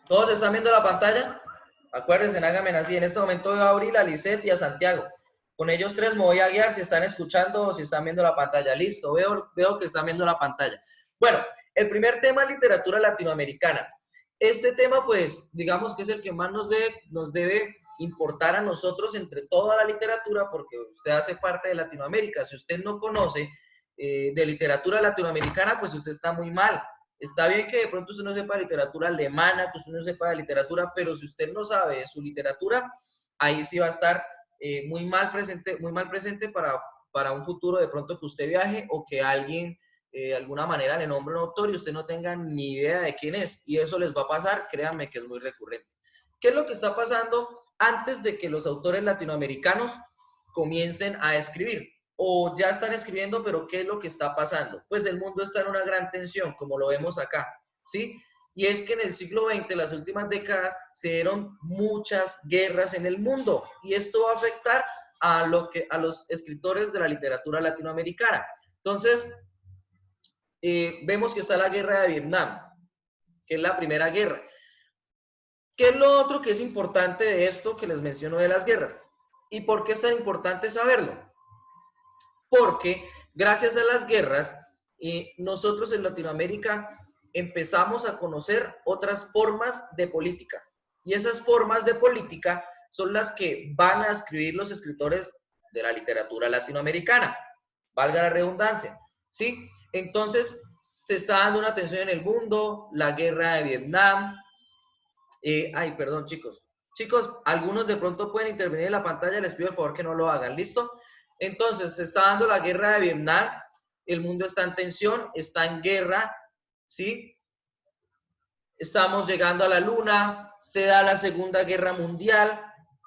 ¿Todos están viendo la pantalla? Acuérdense, háganme así. En este momento veo a Abril, a Lisette y a Santiago. Con ellos tres me voy a guiar si están escuchando o si están viendo la pantalla. Listo, veo que están viendo la pantalla. Bueno, el primer tema es literatura latinoamericana. Este tema, pues, digamos que es el que más nos debe importar a nosotros entre toda la literatura, porque usted hace parte de Latinoamérica. Si usted no conoce de literatura latinoamericana, pues usted está muy mal. Está bien que de pronto usted no sepa de literatura alemana, que usted no sepa de literatura, pero si usted no sabe de su literatura, ahí sí va a estar muy mal presente para un futuro de pronto que usted viaje o que alguien de alguna manera le nombre un autor y usted no tenga ni idea de quién es. Y eso les va a pasar, créanme que es muy recurrente. ¿Qué es lo que está pasando antes de que los autores latinoamericanos comiencen a escribir? O ya están escribiendo, pero ¿qué es lo que está pasando? Pues el mundo está en una gran tensión, como lo vemos acá, ¿sí? Y es que en el siglo XX, las últimas décadas, se dieron muchas guerras en el mundo y esto va a afectar a los escritores de la literatura latinoamericana. Entonces, vemos que está la guerra de Vietnam, que es la primera guerra. ¿Qué es lo otro que es importante de esto que les menciono de las guerras? ¿Y por qué es tan importante saberlo? Porque gracias a las guerras, nosotros en Latinoamérica empezamos a conocer otras formas de política. Y esas formas de política son las que van a escribir los escritores de la literatura latinoamericana. Valga la redundancia, ¿sí? Entonces, se está dando una tensión en el mundo, la guerra de Vietnam. Ay, perdón, chicos. Chicos, algunos de pronto pueden intervenir en la pantalla, les pido el favor que no lo hagan, ¿listo? Entonces, se está dando la guerra de Vietnam, el mundo está en tensión, está en guerra, ¿sí? Estamos llegando a la luna, se da la Segunda Guerra Mundial,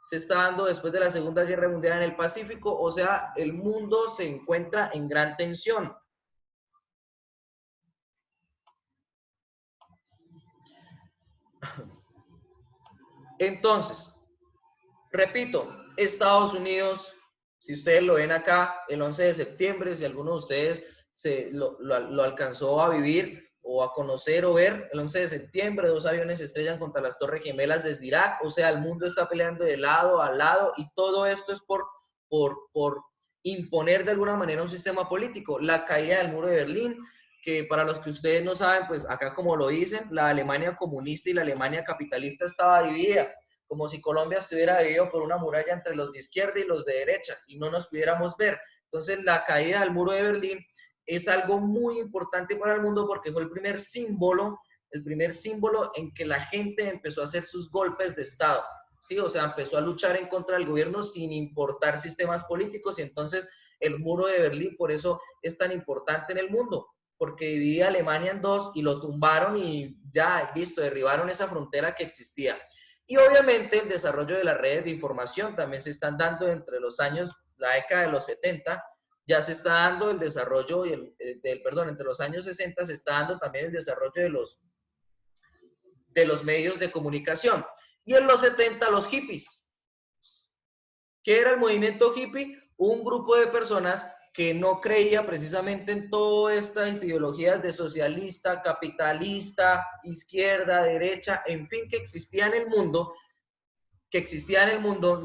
se está dando después de la Segunda Guerra Mundial en el Pacífico, o sea, el mundo se encuentra en gran tensión. Entonces, repito, Estados Unidos, si ustedes lo ven acá, el 11 de septiembre, si alguno de ustedes lo alcanzó a vivir o a conocer o ver, el 11 de septiembre, 2 aviones se estrellan contra las Torres Gemelas desde Irak, o sea, el mundo está peleando de lado a lado y todo esto es por imponer de alguna manera un sistema político. La caída del muro de Berlín, que para los que ustedes no saben, pues acá como lo dicen, la Alemania comunista y la Alemania capitalista estaba dividida, como si Colombia estuviera dividido por una muralla entre los de izquierda y los de derecha, y no nos pudiéramos ver. Entonces, la caída del muro de Berlín es algo muy importante para el mundo porque fue el primer símbolo en que la gente empezó a hacer sus golpes de Estado, ¿sí? O sea, empezó a luchar en contra del gobierno sin importar sistemas políticos, y entonces el muro de Berlín por eso es tan importante en el mundo, porque dividía a Alemania en dos y lo tumbaron y ya, listo, derribaron esa frontera que existía. Y obviamente el desarrollo de las redes de información también se están dando entre los años, la década de los 70, ya se está dando el desarrollo, entre los años 60 se está dando también el desarrollo de los medios de comunicación. Y en los 70 los hippies. ¿Qué era el movimiento hippie? Un grupo de personas que no creía precisamente en todas estas ideologías de socialista, capitalista, izquierda, derecha, en fin, que existían en el mundo,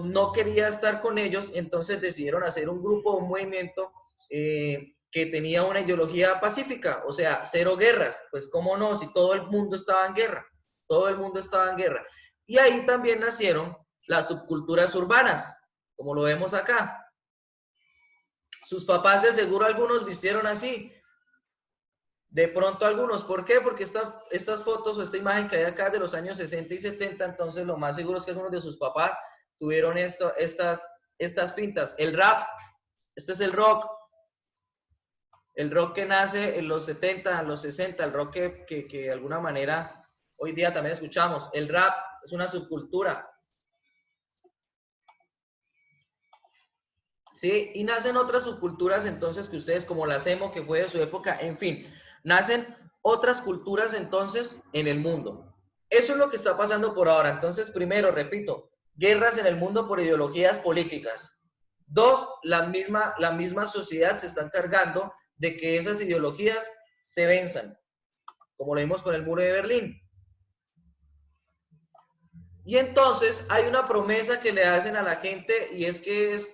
no quería estar con ellos, entonces decidieron hacer un grupo, un movimiento que tenía una ideología pacífica, o sea, cero guerras. Pues cómo no, si todo el mundo estaba en guerra, todo el mundo estaba en guerra. Y ahí también nacieron las subculturas urbanas, como lo vemos acá. Sus papás de seguro algunos vistieron así, de pronto algunos. ¿Por qué? Porque estas fotos o esta imagen que hay acá de los años 60 y 70, entonces lo más seguro es que algunos de sus papás tuvieron estas pintas. El rap, este es el rock que nace en los 70, en los 60, el rock que de alguna manera hoy día también escuchamos. El rap es una subcultura. ¿Sí? Y nacen otras subculturas entonces que ustedes, como la emo, que fue de su época, en fin, nacen otras culturas entonces en el mundo. Eso es lo que está pasando por ahora. Entonces, primero, repito, guerras en el mundo por ideologías políticas. Dos, la misma sociedad se está encargando de que esas ideologías se venzan, como lo vimos con el muro de Berlín. Y entonces hay una promesa que le hacen a la gente y es que es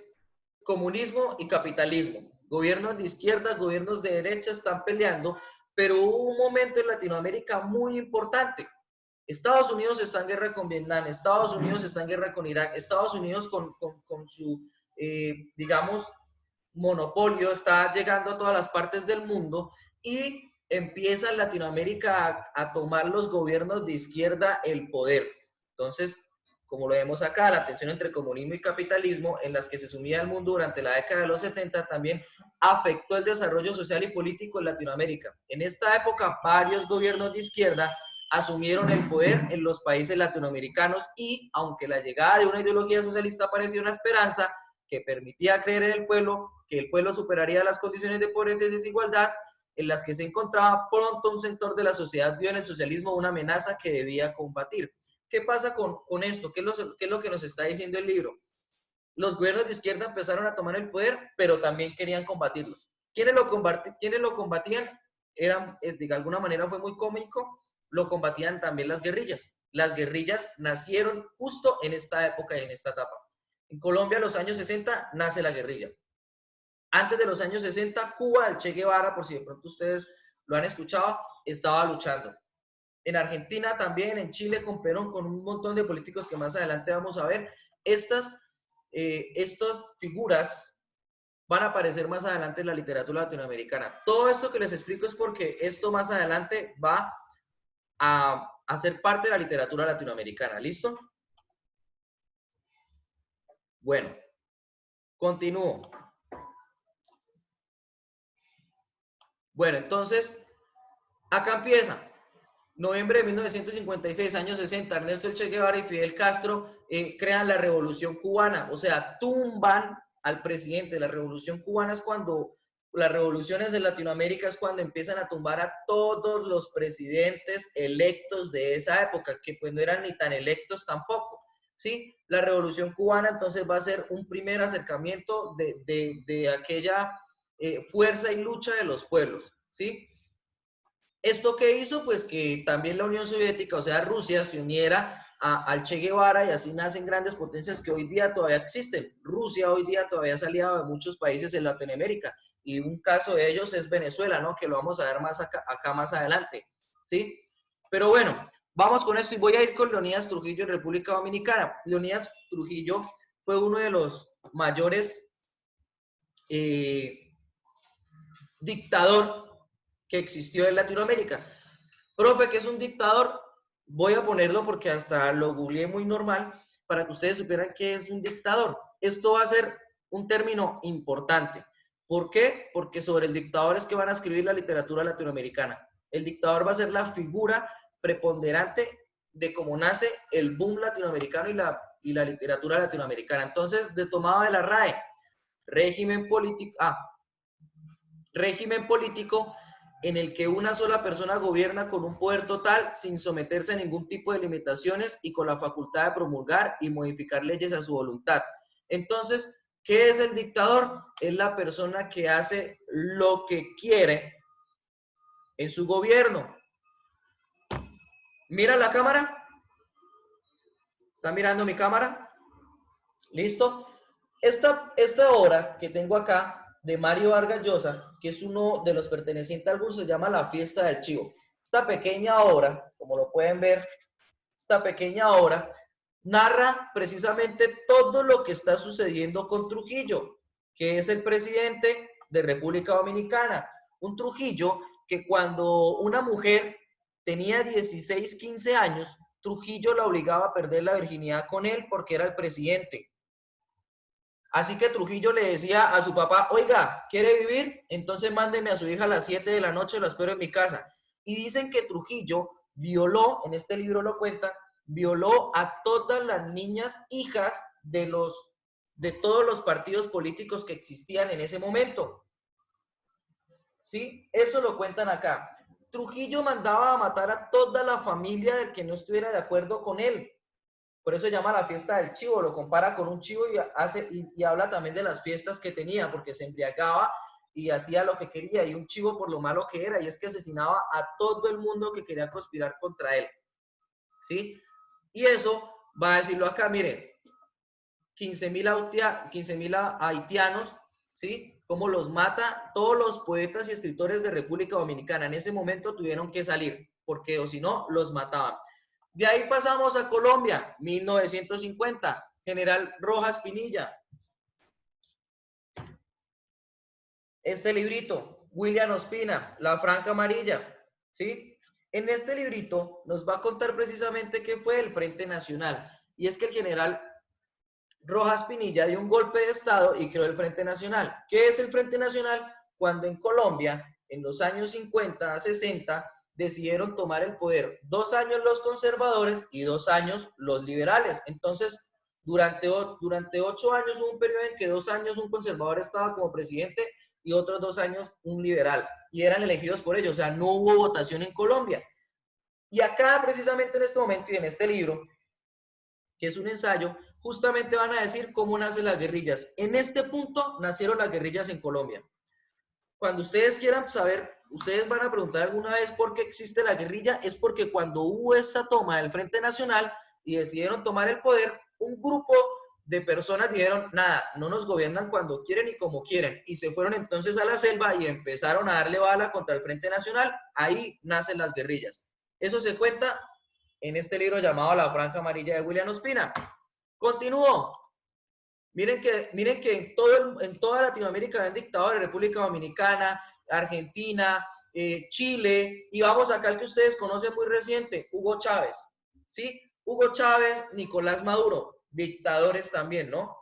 comunismo y capitalismo. Gobiernos de izquierda, gobiernos de derecha están peleando, pero hubo un momento en Latinoamérica muy importante. Estados Unidos está en guerra con Vietnam, Estados Unidos está en guerra con Irak, Estados Unidos con su, digamos, monopolio está llegando a todas las partes del mundo y empieza en Latinoamérica a tomar los gobiernos de izquierda el poder. Entonces, como lo vemos acá, la tensión entre comunismo y capitalismo en las que se sumía el mundo durante la década de los 70 también afectó el desarrollo social y político en Latinoamérica. En esta época, varios gobiernos de izquierda asumieron el poder en los países latinoamericanos y, aunque la llegada de una ideología socialista parecía una esperanza que permitía creer en el pueblo, que el pueblo superaría las condiciones de pobreza y desigualdad en las que se encontraba, pronto un sector de la sociedad vio en el socialismo una amenaza que debía combatir. ¿Qué pasa con esto? ¿Qué es lo que nos está diciendo el libro? Los gobiernos de izquierda empezaron a tomar el poder, pero también querían combatirlos. ¿Quiénes lo combatían? Eran, de alguna manera fue muy cómico, lo combatían también las guerrillas. Las guerrillas nacieron justo en esta época y en esta etapa. En Colombia, en los años 60, nace la guerrilla. Antes de los años 60, Cuba, el Che Guevara, por si de pronto ustedes lo han escuchado, estaba luchando. En Argentina también, en Chile con Perón, con un montón de políticos que más adelante vamos a ver. Estas figuras van a aparecer más adelante en la literatura latinoamericana. Todo esto que les explico es porque esto más adelante va a ser parte de la literatura latinoamericana. ¿Listo? Bueno, continúo. Bueno, entonces, acá empieza. Noviembre de 1956, años 60, Ernesto El Che Guevara y Fidel Castro crean la Revolución Cubana, o sea, tumban al presidente. La Revolución Cubana es cuando, las revoluciones en Latinoamérica es cuando empiezan a tumbar a todos los presidentes electos de esa época, que pues no eran ni tan electos tampoco, ¿sí? La Revolución Cubana entonces va a ser un primer acercamiento de aquella fuerza y lucha de los pueblos, ¿sí? ¿Esto qué hizo? Pues que también la Unión Soviética, o sea, Rusia, se uniera al Che Guevara y así nacen grandes potencias que hoy día todavía existen. Rusia hoy día todavía es aliado de muchos países en Latinoamérica y un caso de ellos es Venezuela, ¿no? Que lo vamos a ver más acá más adelante, ¿sí? Pero bueno, vamos con esto y voy a ir con Leonidas Trujillo en República Dominicana. Leonidas Trujillo fue uno de los mayores dictador que existió en Latinoamérica. Profe, ¿qué es un dictador? Voy a ponerlo porque hasta lo googleé muy normal para que ustedes supieran qué es un dictador. Esto va a ser un término importante. ¿Por qué? Porque sobre el dictador es que van a escribir la literatura latinoamericana. El dictador va a ser la figura preponderante de cómo nace el boom latinoamericano y la literatura latinoamericana. Entonces, de tomada de la RAE, régimen político, régimen político en el que una sola persona gobierna con un poder total sin someterse a ningún tipo de limitaciones y con la facultad de promulgar y modificar leyes a su voluntad. Entonces, ¿qué es el dictador? Es la persona que hace lo que quiere en su gobierno. ¿Mira la cámara? ¿Está mirando mi cámara? ¿Listo? Esta obra que tengo acá de Mario Vargas Llosa, que es uno de los pertenecientes al grupo, se llama La Fiesta del Chivo. Esta pequeña obra, como lo pueden ver, esta pequeña obra narra precisamente todo lo que está sucediendo con Trujillo, que es el presidente de República Dominicana. Un Trujillo que cuando una mujer tenía 16, 15 años, Trujillo la obligaba a perder la virginidad con él porque era el presidente. Así que Trujillo le decía a su papá, oiga, ¿quiere vivir? Entonces mándeme a su hija a las 7 de la noche, la espero en mi casa. Y dicen que Trujillo violó, en este libro lo cuenta, violó a todas las niñas hijas de todos los partidos políticos que existían en ese momento. ¿Sí? Eso lo cuentan acá. Trujillo mandaba a matar a toda la familia del que no estuviera de acuerdo con él. Por eso se llama la fiesta del chivo, lo compara con un chivo y habla también de las fiestas que tenía, porque se embriagaba y hacía lo que quería, y un chivo por lo malo que era, y es que asesinaba a todo el mundo que quería conspirar contra él, ¿sí? Y eso va a decirlo acá, miren, 15.000 haitianos, ¿sí? Cómo los mata, todos los poetas y escritores de República Dominicana en ese momento tuvieron que salir, porque o si no, los mataban. De ahí pasamos a Colombia, 1950, General Rojas Pinilla. Este librito, William Ospina, La Franja Amarilla, ¿sí? En este librito nos va a contar precisamente qué fue el Frente Nacional. Y es que el general Rojas Pinilla dio un golpe de Estado y creó el Frente Nacional. ¿Qué es el Frente Nacional? Cuando en Colombia, en los años 50 a 60, decidieron tomar el poder 2 años los conservadores y 2 años los liberales. Entonces, durante 8 años hubo un periodo en que 2 años un conservador estaba como presidente y otros 2 años un liberal. Y eran elegidos por ellos, o sea, no hubo votación en Colombia. Y acá, precisamente en este momento y en este libro, que es un ensayo, justamente van a decir cómo nacen las guerrillas. En este punto nacieron las guerrillas en Colombia. Cuando ustedes quieran saber, ustedes van a preguntar alguna vez por qué existe la guerrilla, es porque cuando hubo esta toma del Frente Nacional y decidieron tomar el poder, un grupo de personas dijeron, nada, no nos gobiernan cuando quieren y como quieren, y se fueron entonces a la selva y empezaron a darle bala contra el Frente Nacional, ahí nacen las guerrillas. Eso se cuenta en este libro llamado La Franja Amarilla de William Ospina. Continúo. Miren que en toda Latinoamérica ven dictadores, República Dominicana, Argentina, Chile, y vamos acá al que ustedes conocen muy reciente, Hugo Chávez, ¿sí? Hugo Chávez, Nicolás Maduro, dictadores también, ¿no?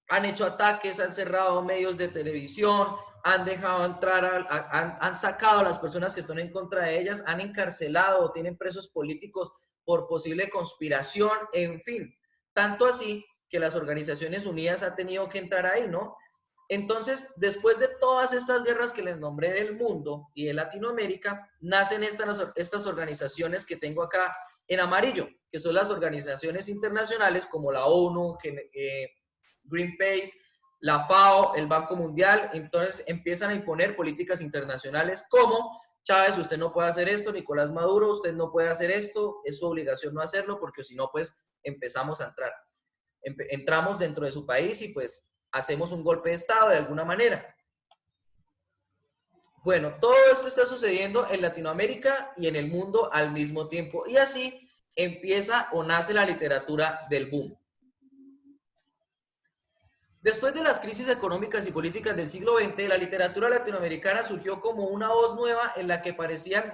Han hecho ataques, han cerrado medios de televisión, han dejado entrar, han sacado a las personas que están en contra de ellas, han encarcelado o tienen presos políticos por posible conspiración, en fin. Tanto así que las Organizaciones Unidas han tenido que entrar ahí, ¿no? Entonces, después de todas estas guerras que les nombré del mundo y de Latinoamérica, nacen estas organizaciones que tengo acá en amarillo, que son las organizaciones internacionales como la ONU, Greenpeace, la FAO, el Banco Mundial. Entonces empiezan a imponer políticas internacionales como Chávez, usted no puede hacer esto, Nicolás Maduro, usted no puede hacer esto, es su obligación no hacerlo, porque si no, pues empezamos a entrar. Entramos dentro de su país y pues hacemos un golpe de Estado de alguna manera. Bueno, todo esto está sucediendo en Latinoamérica y en el mundo al mismo tiempo. Y así empieza o nace la literatura del boom. Después de las crisis económicas y políticas del siglo XX, la literatura latinoamericana surgió como una voz nueva en la que parecían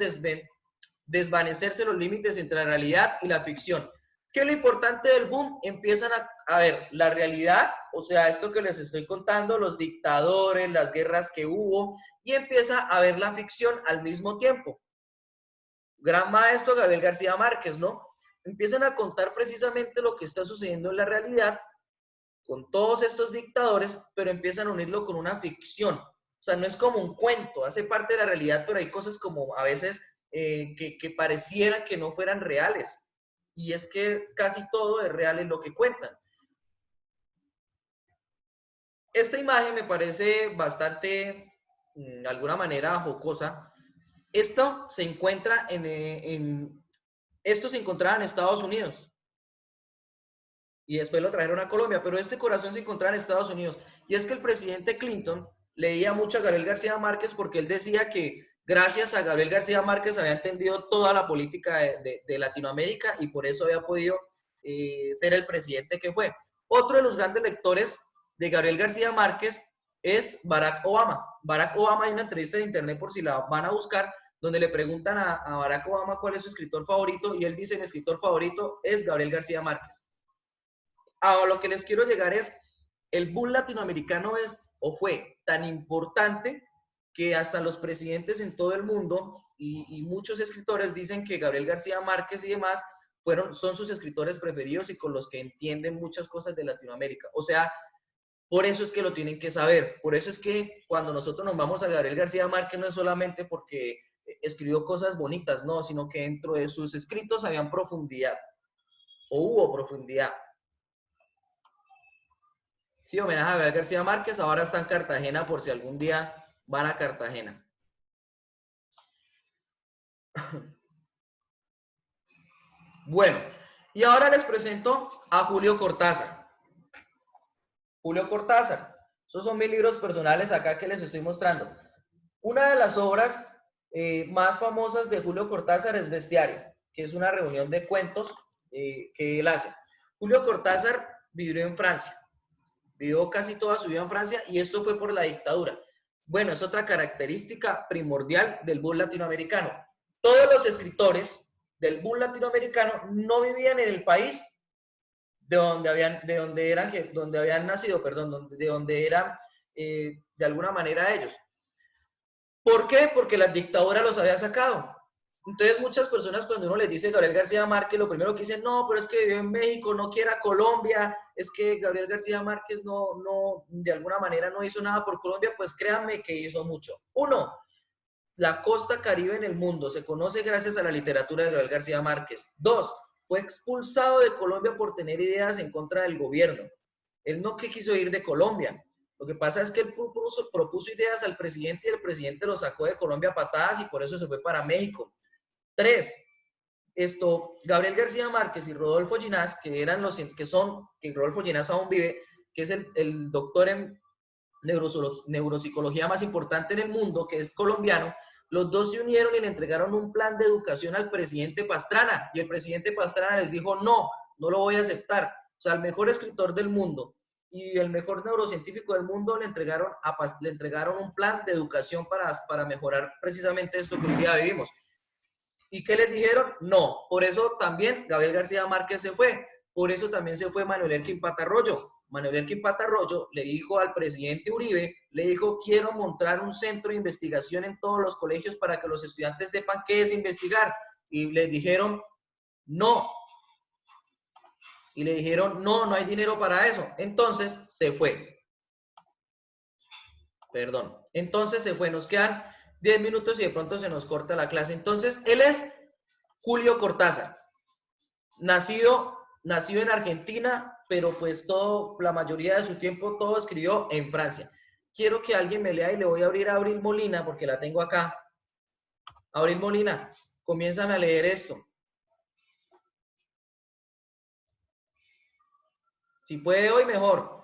desvanecerse los límites entre la realidad y la ficción. ¿Qué es lo importante del boom? Empiezan a ver la realidad, o sea, esto que les estoy contando, los dictadores, las guerras que hubo, y empieza a ver la ficción al mismo tiempo. Gran maestro Gabriel García Márquez, ¿no? Empiezan a contar precisamente lo que está sucediendo en la realidad con todos estos dictadores, pero empiezan a unirlo con una ficción. O sea, no es como un cuento, hace parte de la realidad, pero hay cosas como a veces que pareciera que no fueran reales. Y es que casi todo es real en lo que cuentan. Esta imagen me parece bastante, de alguna manera, jocosa. Esto se encuentra esto se encontraba en Estados Unidos. Y después lo trajeron a Colombia, pero este corazón se encontraba en Estados Unidos. Y es que el presidente Clinton leía mucho a Gabriel García Márquez porque él decía que gracias a Gabriel García Márquez había entendido toda la política de Latinoamérica y por eso había podido ser el presidente que fue. Otro de los grandes lectores de Gabriel García Márquez es Barack Obama. Barack Obama, hay una entrevista en internet por si la van a buscar, donde le preguntan a Barack Obama cuál es su escritor favorito y él dice, mi escritor favorito es Gabriel García Márquez. A lo que les quiero llegar es, el boom latinoamericano es o fue tan importante que hasta los presidentes en todo el mundo y muchos escritores dicen que Gabriel García Márquez y demás son sus escritores preferidos y con los que entienden muchas cosas de Latinoamérica. O sea, por eso es que lo tienen que saber. Por eso es que cuando nosotros nos vamos a Gabriel García Márquez no es solamente porque escribió cosas bonitas, no, sino que dentro de sus escritos habían profundidad o hubo profundidad. Sí, homenaje a Gabriel García Márquez, ahora está en Cartagena por si algún día van a Cartagena. Bueno, Y ahora les presento a Julio Cortázar. Julio Cortázar. Esos son mis libros personales acá que les estoy mostrando. Una de las obras más famosas de Julio Cortázar es Bestiario, que es una reunión de cuentos que él hace. Julio Cortázar vivió en Francia, vivió casi toda su vida en Francia y esto fue por la dictadura. Bueno, es otra característica primordial del boom latinoamericano. Todos los escritores del boom latinoamericano no vivían en el país donde habían nacido, perdón, de donde eran de alguna manera ellos. ¿Por qué? Porque la dictadura los había sacado. Entonces muchas personas cuando uno les dice Gabriel García Márquez, lo primero que dicen, no, pero es que vivió en México, no quiere a Colombia, es que Gabriel García Márquez de alguna manera no hizo nada por Colombia, pues créanme que hizo mucho. Uno, la costa caribe en el mundo se conoce gracias a la literatura de Gabriel García Márquez. Dos, fue expulsado de Colombia por tener ideas en contra del gobierno. Él no quiso ir de Colombia. Lo que pasa es que él propuso ideas al presidente y el presidente lo sacó de Colombia a patadas y por eso se fue para México. Tres, Gabriel García Márquez y Rodolfo Ginás, que Rodolfo Ginás aún vive, que es el doctor en neuropsicología más importante en el mundo, que es colombiano, los dos se unieron y le entregaron un plan de educación al presidente Pastrana, y el presidente Pastrana les dijo, no, no lo voy a aceptar. O sea, el mejor escritor del mundo y el mejor neurocientífico del mundo le entregaron un plan de educación para mejorar precisamente esto que hoy día vivimos. ¿Y qué les dijeron? No. Por eso también Gabriel García Márquez se fue. Por eso también se fue Manuel Elkin Patarroyo. Manuel Elkin Patarroyo le dijo al presidente Uribe, le dijo, quiero montar un centro de investigación en todos los colegios para que los estudiantes sepan qué es investigar. Y le dijeron, no. Y le dijeron, no, no hay dinero para eso. Entonces se fue. Perdón. Entonces se fue. Nos quedan 10 minutos y de pronto se nos corta la clase. Entonces, él es Julio Cortázar, nacido en Argentina, pero pues la mayoría de su tiempo todo escribió en Francia. Quiero que alguien me lea y le voy a abrir a Abril Molina porque la tengo acá. Abril Molina, comiénzame a leer esto. Si puede hoy, mejor.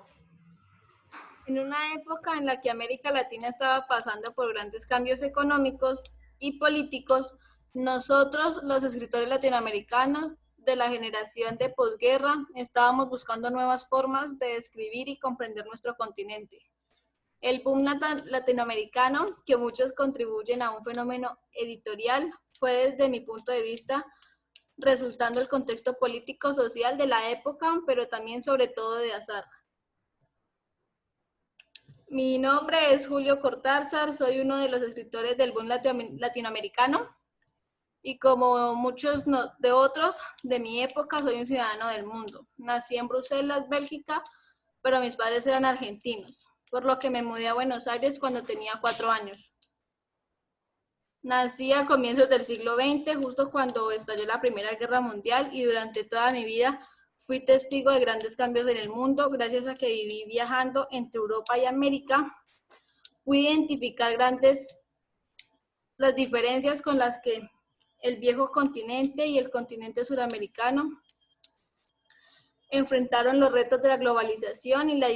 En una época en la que América Latina estaba pasando por grandes cambios económicos y políticos, nosotros, los escritores latinoamericanos de la generación de posguerra, estábamos buscando nuevas formas de describir y comprender nuestro continente. El boom latinoamericano, que muchos contribuyen a un fenómeno editorial, fue desde mi punto de vista resultando el contexto político-social de la época, pero también sobre todo de azar. Mi nombre es Julio Cortázar, soy uno de los escritores del boom latinoamericano y como muchos de otros de mi época, soy un ciudadano del mundo. Nací en Bruselas, Bélgica, pero mis padres eran argentinos, por lo que me mudé a Buenos Aires cuando tenía 4 años. Nací a comienzos del siglo XX, justo cuando estalló la Primera Guerra Mundial, y durante toda mi vida fui testigo de grandes cambios en el mundo. Gracias a que viví viajando entre Europa y América, pude identificar las diferencias con las que el viejo continente y el continente suramericano enfrentaron los retos de la globalización y la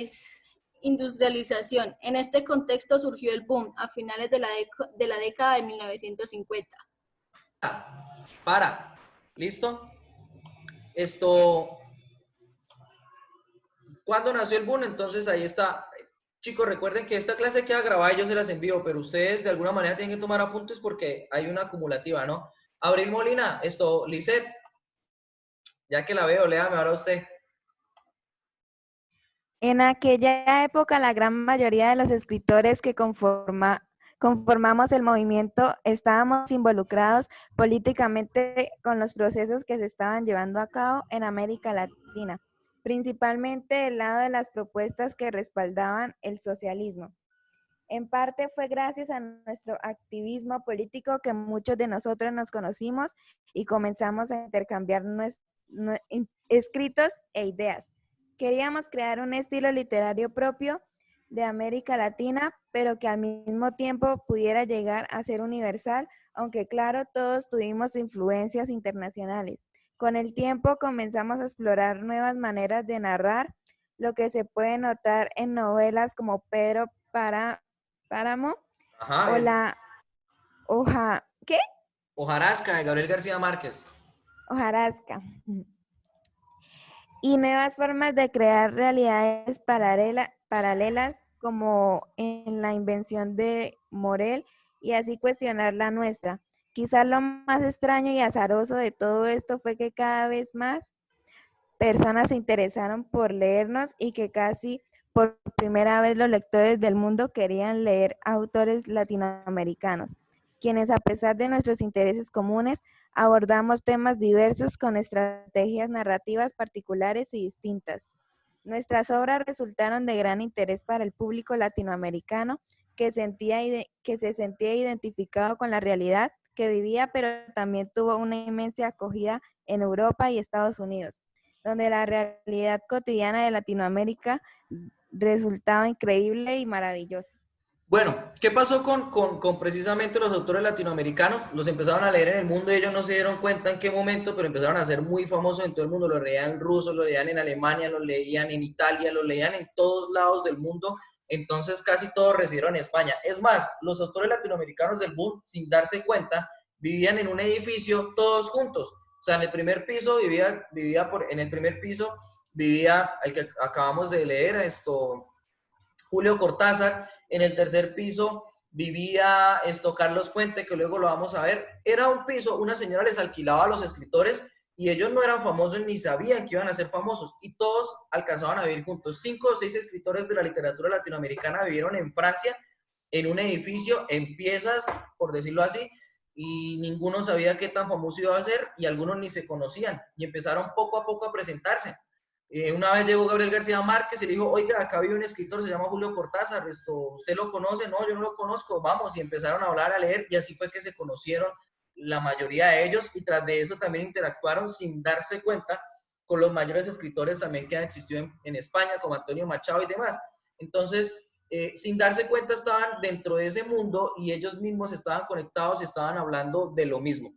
industrialización. En este contexto surgió el boom a finales de la década de 1950. ¿Listo? ¿Cuándo nació el boom? Entonces ahí está. Chicos, recuerden que esta clase queda grabada y yo se las envío, pero ustedes de alguna manera tienen que tomar apuntes porque hay una acumulativa, ¿no? Abril Molina, Lisette, ya que la veo, léame ahora usted. En aquella época, la gran mayoría de los escritores que conformamos el movimiento estábamos involucrados políticamente con los procesos que se estaban llevando a cabo en América Latina, principalmente del lado de las propuestas que respaldaban el socialismo. En parte fue gracias a nuestro activismo político que muchos de nosotros nos conocimos y comenzamos a intercambiar escritos e ideas. Queríamos crear un estilo literario propio de América Latina, pero que al mismo tiempo pudiera llegar a ser universal, aunque claro, todos tuvimos influencias internacionales. Con el tiempo comenzamos a explorar nuevas maneras de narrar, lo que se puede notar en novelas como Pedro Páramo Ajá, o la ¿qué? Hojarasca de Gabriel García Márquez. Hojarasca. Y nuevas formas de crear realidades paralelas como en la invención de Morel y así cuestionar la nuestra. Quizás lo más extraño y azaroso de todo esto fue que cada vez más personas se interesaron por leernos y que casi por primera vez los lectores del mundo querían leer autores latinoamericanos, quienes a pesar de nuestros intereses comunes, abordamos temas diversos con estrategias narrativas particulares y distintas. Nuestras obras resultaron de gran interés para el público latinoamericano que se sentía identificado con la realidad que vivía, pero también tuvo una inmensa acogida en Europa y Estados Unidos, donde la realidad cotidiana de Latinoamérica resultaba increíble y maravillosa. Bueno, ¿qué pasó con precisamente los autores latinoamericanos? Los empezaron a leer en el mundo y ellos no se dieron cuenta en qué momento, pero empezaron a ser muy famosos en todo el mundo. Los leían en ruso, los leían en Alemania, los leían en Italia, los leían en todos lados del mundo. Entonces casi todos residieron en España. Es más, los autores latinoamericanos del boom, sin darse cuenta, vivían en un edificio todos juntos. O sea, en el primer piso en el primer piso vivía el que acabamos de leer, Julio Cortázar. En el tercer piso vivía Carlos Puente, que luego lo vamos a ver. Era un piso, una señora les alquilaba a los escritores y ellos no eran famosos ni sabían que iban a ser famosos y todos alcanzaban a vivir juntos. 5 o 6 escritores de la literatura latinoamericana vivieron en Francia en un edificio en piezas, por decirlo así, y ninguno sabía qué tan famoso iba a ser y algunos ni se conocían y empezaron poco a poco a presentarse. Una vez llegó Gabriel García Márquez y le dijo, oiga, acá vive un escritor, se llama Julio Cortázar, ¿usted lo conoce? No, yo no lo conozco, vamos, y empezaron a hablar, a leer, y así fue que se conocieron la mayoría de ellos, y tras de eso también interactuaron sin darse cuenta con los mayores escritores también que han existido en España, como Antonio Machado y demás. Entonces, sin darse cuenta estaban dentro de ese mundo y ellos mismos estaban conectados y estaban hablando de lo mismo.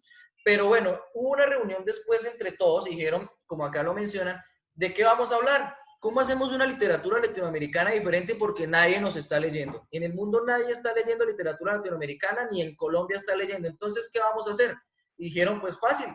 Pero bueno, hubo una reunión después entre todos y dijeron, como acá lo mencionan, ¿de qué vamos a hablar? ¿Cómo hacemos una literatura latinoamericana diferente? Porque nadie nos está leyendo. En el mundo nadie está leyendo literatura latinoamericana, ni en Colombia está leyendo. Entonces, ¿qué vamos a hacer? Y dijeron, pues fácil,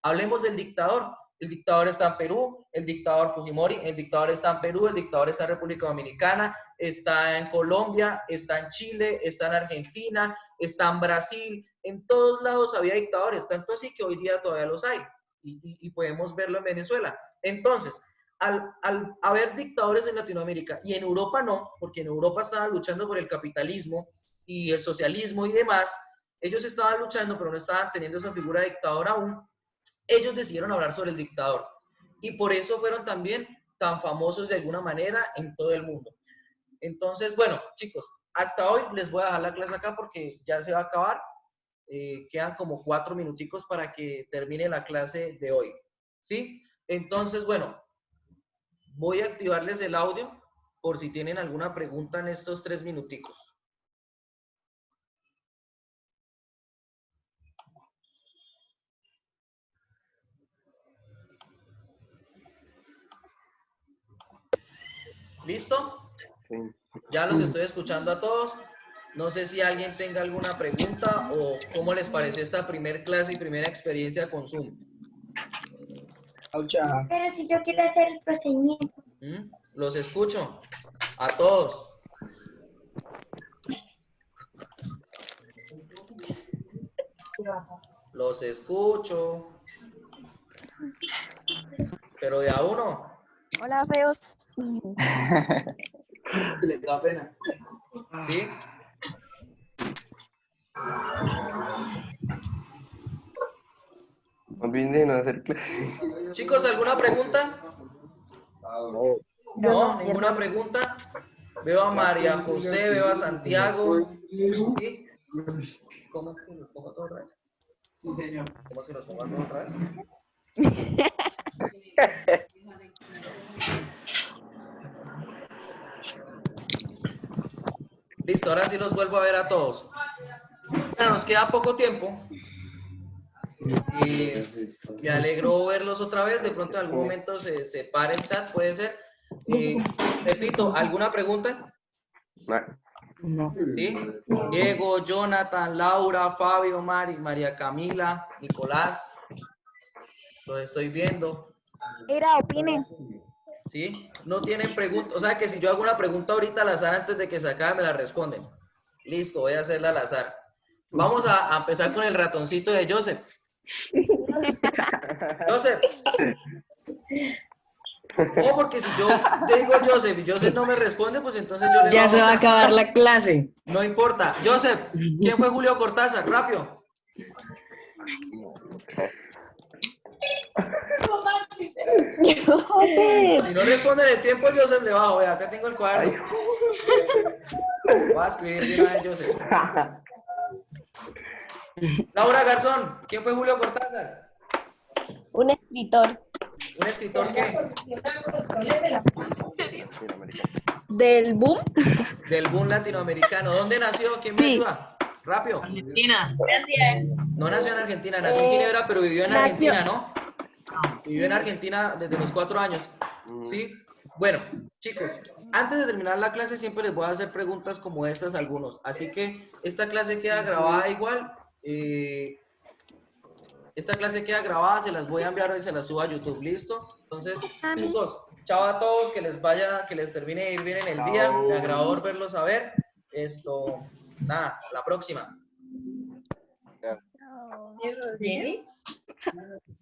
hablemos del dictador. El dictador está en Perú, el dictador Fujimori, el dictador está en Perú, el dictador está en República Dominicana, está en Colombia, está en Chile, está en Argentina, está en Brasil. En todos lados había dictadores, tanto así que hoy día todavía los hay. Y podemos verlo en Venezuela. Entonces, al haber dictadores en Latinoamérica y en Europa no, porque en Europa estaban luchando por el capitalismo y el socialismo y demás, ellos estaban luchando, pero no estaban teniendo esa figura de dictador aún, ellos decidieron hablar sobre el dictador. Y por eso fueron también tan famosos de alguna manera en todo el mundo. Entonces, bueno, chicos, hasta hoy les voy a dejar la clase acá porque ya se va a acabar. Quedan como 4 minuticos para que termine la clase de hoy. ¿Sí? Entonces, bueno, voy a activarles el audio por si tienen alguna pregunta en estos 3 minuticos. ¿Listo? Sí. Ya los estoy escuchando a todos. No sé si alguien tenga alguna pregunta o cómo les pareció esta primer clase y primera experiencia con Zoom. Pero si yo quiero hacer el procedimiento. Los escucho. A todos. Los escucho. Pero de a uno. Hola, feos. Le da pena. ¿Sí? Olviden no hacer clase. Chicos, ¿alguna pregunta? No, ninguna pregunta. Veo a María José, veo a Santiago. ¿Sí? ¿Cómo es que los pongo todo otra vez? Sí, señor. ¿Cómo es que los pongo todo otra vez? Listo, ahora sí los vuelvo a ver a todos. Bueno, nos queda poco tiempo. Me alegró verlos otra vez. De pronto en algún momento se para el chat, puede ser. Repito, ¿alguna pregunta? No. ¿Sí? Diego, Jonathan, Laura, Fabio, María Camila, Nicolás. Los estoy viendo. Mira, opine. ¿Sí? No tienen preguntas. O sea que si yo hago una pregunta ahorita al azar antes de que se acabe, me la responden. Listo, voy a hacerla al azar. Vamos a empezar con el ratoncito de Joseph. Joseph. Oh, porque si yo digo Joseph y Joseph no me responde, pues entonces yo le Ya se va a acabar la clase. No importa. Joseph, ¿quién fue Julio Cortázar? Rápido. Si no responde en el tiempo, Joseph le bajo. Vea, acá tengo el cuaderno. Voy a escribir bien a Joseph. Laura Garzón, ¿quién fue Julio Cortázar? Un escritor. ¿Un escritor qué? ¿Del boom? Del boom latinoamericano. ¿Dónde nació? ¿Quién me ayuda? Rápido. Argentina. No nació en Argentina, nació en Ginebra, pero vivió en Argentina, ¿no? Vivió en Argentina desde los 4 años. ¿Sí? Bueno, chicos, antes de terminar la clase siempre les voy a hacer preguntas como estas a algunos. Así que esta clase queda grabada igual. Esta clase queda grabada, se las voy a enviar y se las subo a YouTube, ¿listo? Entonces, chicos, chao a todos, que les termine de ir bien en el día. Me agradó verlos a ver. Nada, la próxima.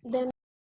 ¿De